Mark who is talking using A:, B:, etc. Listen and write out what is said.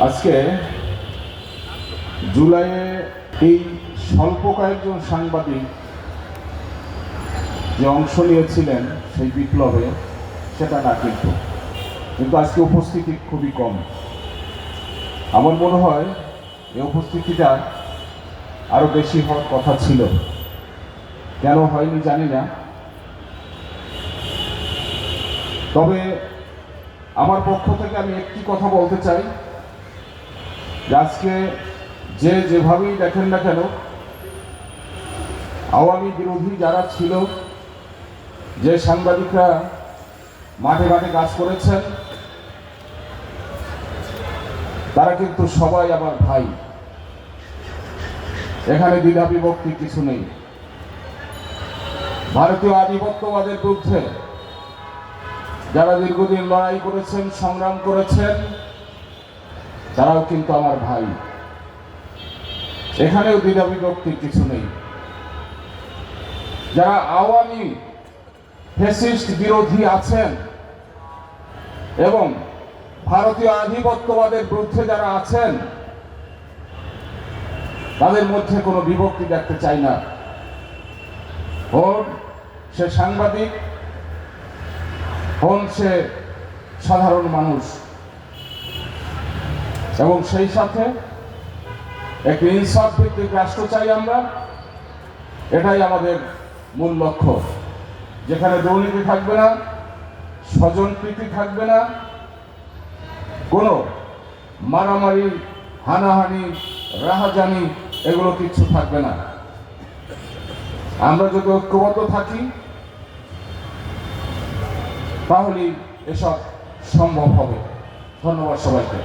A: আজকে জুলাইয়ে এই স্বল্প কয়েকজন সাংবাদিক যে অংশ নিয়েছিলেন সেই বিপ্লবে, সেটা না, কিন্তু আজকে উপস্থিতি খুবই কম। আমার মনে হয় এই উপস্থিতিটা আরো বেশি হওয়ার কথা ছিল। কেন হয়নি জানি না। তবে আমার পক্ষ থেকে আমি একটি কথা বলতে চাই যে আজকে যেভাবেই দেখেন না কেন, আওয়ামী বিরোধী যারা ছিল, যে সাংবাদিকরা মাঠে মাঠে কাজ করেছেন, তারা কিন্তু সবাই আমার ভাই। এখানে দ্বিধা বিভক্তি কিছু নেই। ভারতীয় আধিপত্যবাদের বিরুদ্ধে যারা দীর্ঘদিন লড়াই করেছেন, সংগ্রাম করেছেন, তারাও কিন্তু আমার ভাই। এখানেও দ্বিধা বিভক্তি কিছু নেই। যারা আওয়ামী ফ্যাসিস্ট বিরোধী আছেন এবং ভারতীয় আধিপত্যবাদের বিরুদ্ধে যারা আছেন, তাদের মধ্যে কোনো বিভক্তি দেখতে চাই না। হন সে সাংবাদিক, হন সে সাধারণ মানুষ, এবং সেই সাথে একটি ইনসাফ ভিত্তিক রাষ্ট্র চাই আমরা। এটাই আমাদের মূল লক্ষ্য, যেখানে দুর্নীতি থাকবে না, স্বজনপ্রীতি থাকবে না, কোনো মারামারি, হানাহানি, রাহাজানি এগুলো কিচ্ছু থাকবে না। আমরা যদি ঐক্যবদ্ধ থাকি, তাহলেই এসব সম্ভব হবে। ধন্যবাদ সবাইকে।